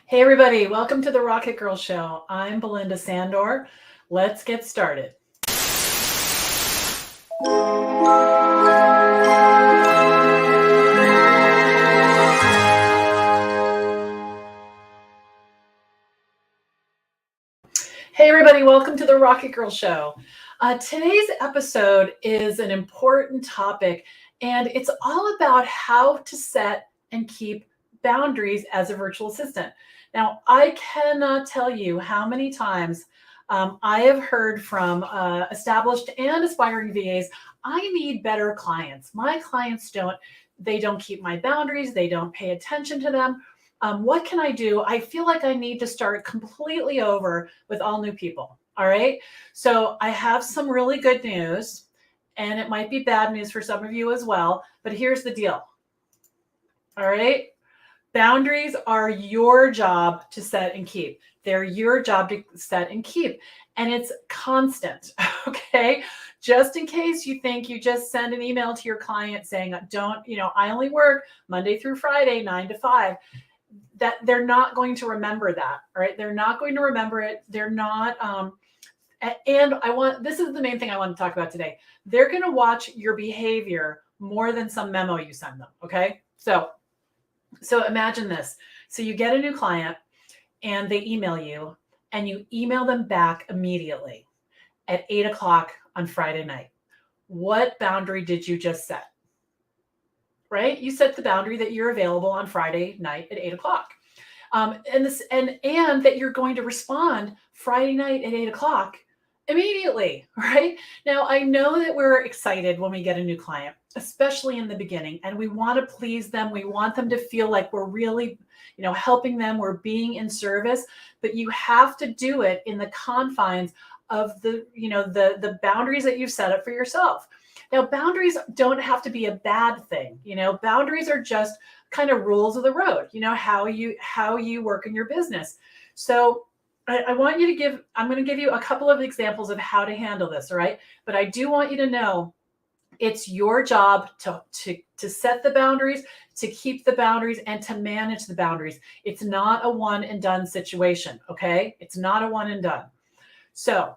Hey everybody, welcome to the RocketGirl Show. I'm Belinda Sandor. Let's get started. Hey everybody, welcome to the RocketGirl Show. Today's episode is an important topic, and it's all about how to set and keep boundaries as a virtual assistant. Now, I cannot tell you how many times I have heard from established and aspiring VAs, I need better clients. My clients they don't keep my boundaries, they don't pay attention to them. What can I do? I feel like I need to start completely over with all new people. All right. So I have some really good news, and it might be bad news for some of you as well. But here's the deal. All right. Boundaries are your job to set and keep. They're your job to set and keep. And it's constant. Okay. Just in case you think you just send an email to your client saying, I only work Monday through Friday, 9 to 5. That they're not going to remember that, right? They're not going to remember it. They're not. This is the main thing I want to talk about today. They're going to watch your behavior more than some memo you send them. Okay. So imagine this. So you get a new client and they email you and you email them back immediately at 8 o'clock on Friday night. What boundary did you just set? Right? You set the boundary that you're available on Friday night at 8 o'clock. And that you're going to respond Friday night at 8 o'clock immediately, right? Now, I know that we're excited when we get a new client, especially in the beginning, and we want to please them. We want them to feel like we're really, helping them, we're being in service, but you have to do it in the confines of the boundaries that you've set up for yourself. Now, boundaries don't have to be a bad thing. Boundaries are just kind of rules of the road, how you work in your business. So I'm going to give you a couple of examples of how to handle this. All right. But I do want you to know it's your job to set the boundaries, to keep the boundaries, and to manage the boundaries. It's not a one and done situation. Okay. It's not a one and done. So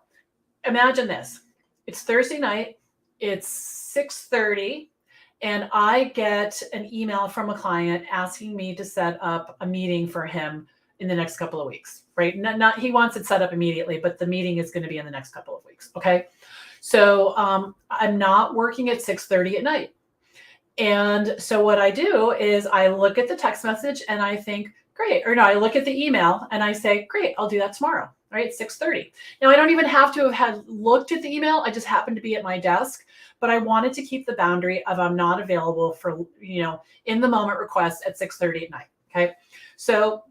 imagine this. It's Thursday night. It's 6:30 and I get an email from a client asking me to set up a meeting for him in the next couple of weeks, right? Not he wants it set up immediately, but the meeting is going to be in the next couple of weeks. Okay. So I'm not working at 6:30 at night. And so what I do is I look at the text message and I think, great. Or no, I look at the email and I say, great, I'll do that tomorrow. Right, 6:30. Now, I don't even have to have had looked at the email. I just happened to be at my desk, but I wanted to keep the boundary of I'm not available for, in the moment requests at 6:30 at night. Okay. So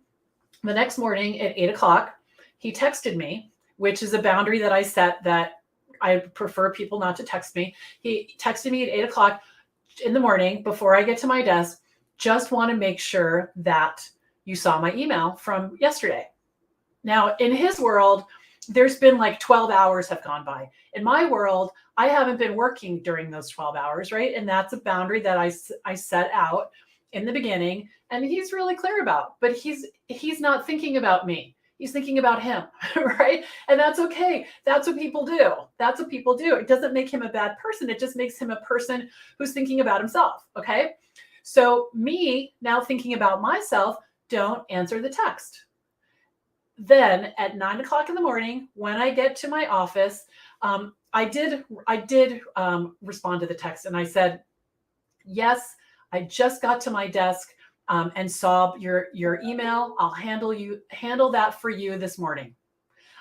the next morning at 8 o'clock, he texted me, which is a boundary that I set that I prefer people not to text me. He texted me at 8 o'clock in the morning before I get to my desk. Just want to make sure that you saw my email from yesterday. Now, in his world, there's been like 12 hours have gone by. In my world, I haven't been working during those 12 hours, right? And that's a boundary that I set out in the beginning, and he's really clear about. But he's not thinking about me. He's thinking about him, right? And that's okay. That's what people do. That's what people do. It doesn't make him a bad person. It just makes him a person who's thinking about himself, okay? So me now thinking about myself, don't answer the text. Then at 9 o'clock in the morning, when I get to my office, I did respond to the text and I said, yes, I just got to my desk and saw your email. I'll handle that for you this morning.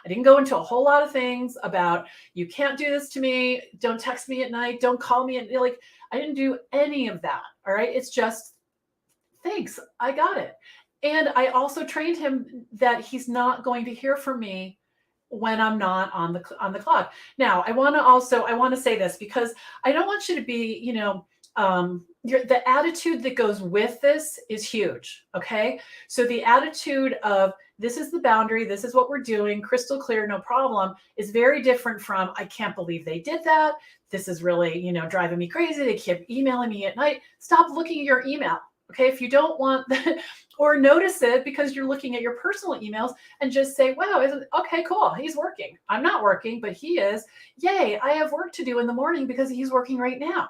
I didn't go into a whole lot of things about you can't do this to me. Don't text me at night. Don't call me. I didn't do any of that. All right. It's just, thanks. I got it. And I also trained him that he's not going to hear from me when I'm not on the clock. Now, I want to say this because I don't want you to be, the attitude that goes with this is huge. Okay. So the attitude of this is the boundary, this is what we're doing, crystal clear, no problem, is very different from I can't believe they did that. This is really, driving me crazy. They keep emailing me at night. Stop looking at your email. Okay, if you don't want or notice it because you're looking at your personal emails and just say, wow, okay, cool. He's working. I'm not working, but he is. Yay, I have work to do in the morning because he's working right now.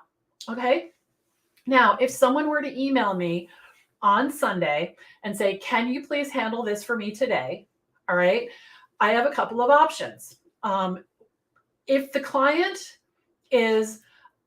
Okay. Now, if someone were to email me on Sunday and say, can you please handle this for me today? All right. I have a couple of options. If the client is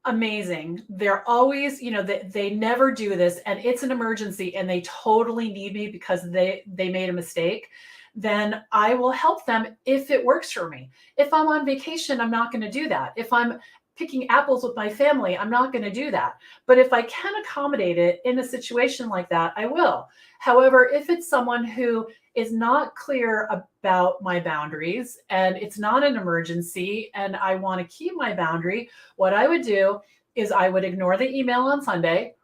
amazing, they're always, they never do this and it's an emergency and they totally need me because they made a mistake, then I will help them if it works for me. If I'm on vacation, I'm not going to do that. If I'm picking apples with my family, I'm not going to do that. But if I can accommodate it in a situation like that, I will. However, if it's someone who is not clear about my boundaries and it's not an emergency and I want to keep my boundary, what I would do is I would ignore the email on Sunday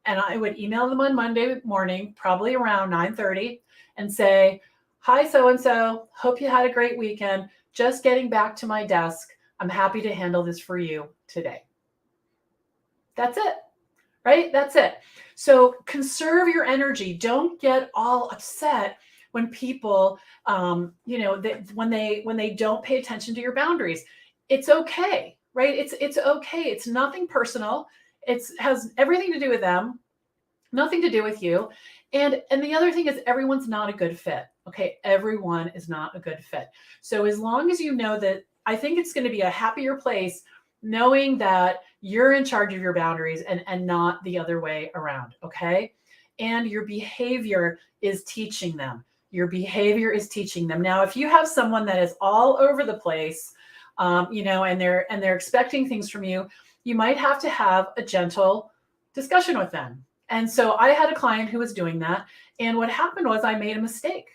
and I would email them on Monday morning, probably around 9:30, and say, hi, so-and-so, hope you had a great weekend. Just getting back to my desk. I'm happy to handle this for you today. That's it, right? That's it. So conserve your energy. Don't get all upset when people, when they don't pay attention to your boundaries. It's okay, right? It's okay. It's nothing personal. It has everything to do with them, nothing to do with you. And the other thing is everyone's not a good fit. Okay, everyone is not a good fit. So as long as you know that, I think it's going to be a happier place knowing that you're in charge of your boundaries and not the other way around. Okay. And your behavior is teaching them. Your behavior is teaching them. Now, if you have someone that is all over the place, and they're expecting things from you, you might have to have a gentle discussion with them. And so I had a client who was doing that. And what happened was I made a mistake.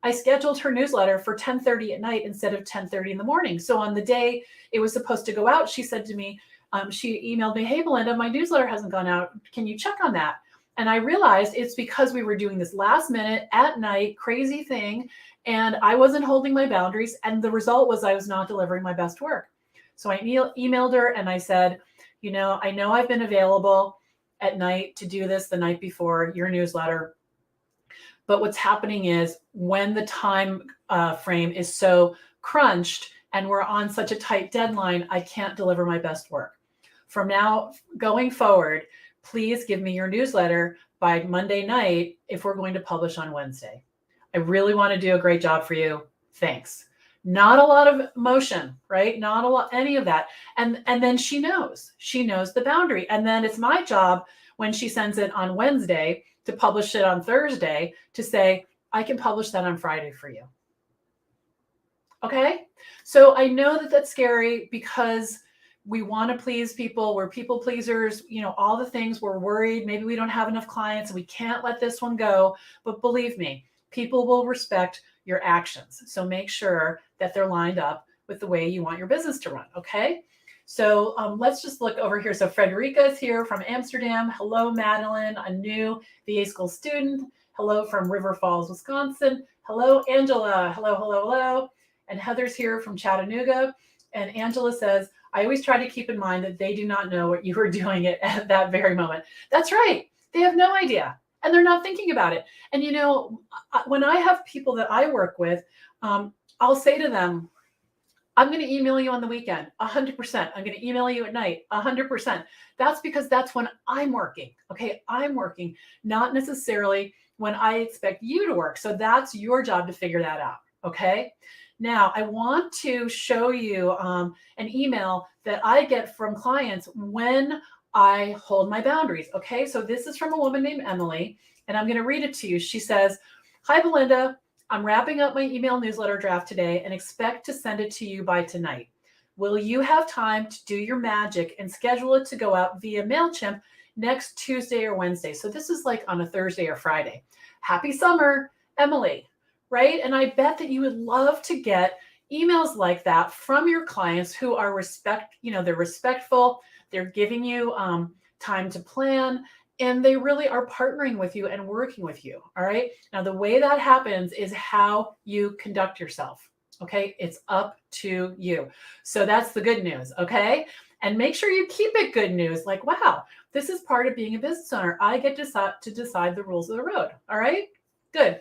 I scheduled her newsletter for 10:30 at night instead of 10:30 in the morning. So on the day it was supposed to go out, she said to me, she emailed me, hey, Belinda, my newsletter hasn't gone out. Can you check on that? And I realized it's because we were doing this last minute at night crazy thing. And I wasn't holding my boundaries. And the result was I was not delivering my best work. So I emailed her and I said, I know I've been available at night to do this the night before your newsletter. But what's happening is when the time frame is so crunched and we're on such a tight deadline, I can't deliver my best work. From now going forward, please give me your newsletter by Monday night if we're going to publish on Wednesday. I really want to do a great job for you. Thanks. Not a lot of emotion, right? Not a lot, any of that. And then she knows the boundary. And then it's my job when she sends it on Wednesday to publish it on Thursday to say, I can publish that on Friday for you. Okay. So I know that that's scary because we want to please people. We're people pleasers, all the things. We're worried. Maybe we don't have enough clients and we can't let this one go. But believe me, people will respect your actions. So make sure that they're lined up with the way you want your business to run. Okay. So let's just look over here. So Frederica is here from Amsterdam. Hello, Madeline, a new VA school student. Hello from River Falls, Wisconsin. Hello, Angela. Hello, hello, hello. And Heather's here from Chattanooga. And Angela says, I always try to keep in mind that they do not know what you are doing at that very moment. That's right. They have no idea. And they're not thinking about it. And, when I have people that I work with, I'll say to them, I'm going to email you on the weekend, 100%. I'm going to email you at night, 100%. That's because that's when I'm working. Okay. I'm working, not necessarily when I expect you to work. So that's your job to figure that out. Okay. Now I want to show you an email that I get from clients when I hold my boundaries. Okay. So this is from a woman named Emily, and I'm going to read it to you. She says, hi, Belinda. I'm wrapping up my email newsletter draft today and expect to send it to you by tonight. Will you have time to do your magic and schedule it to go out via MailChimp next Tuesday or Wednesday? So this is like on a Thursday or Friday. Happy summer, Emily, right? And I bet that you would love to get emails like that from your clients who are they're respectful. They're giving you time to plan. And they really are partnering with you and working with you. All right. Now, the way that happens is how you conduct yourself. Okay. It's up to you. So that's the good news. Okay. And make sure you keep it good news. Like, wow, this is part of being a business owner. I get to decide the rules of the road. All right. Good.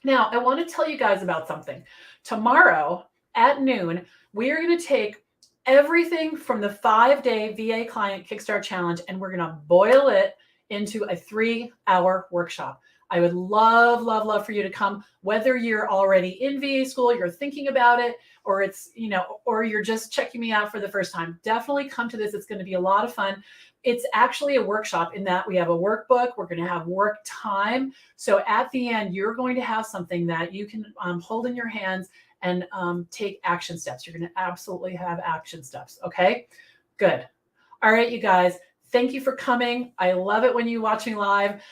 Now, I want to tell you guys about something. Tomorrow at noon, we are going to take everything from the 5-day VA Client Kickstart Challenge and we're going to boil it into a 3-hour workshop. I would love, love, love for you to come, whether you're already in VA school, you're thinking about it, or it's, or you're just checking me out for the first time. Definitely come to this. It's going to be a lot of fun. It's actually a workshop in that we have a workbook. We're going to have work time. So at the end, you're going to have something that you can hold in your hands and take action steps. You're going to absolutely have action steps. Okay, good. All right, you guys. Thank you for coming. I love it when you watch me live.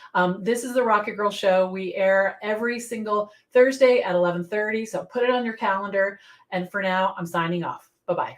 This is the Rocket Girl Show. We air every single Thursday at 11:30. So put it on your calendar. And for now, I'm signing off. Bye-bye.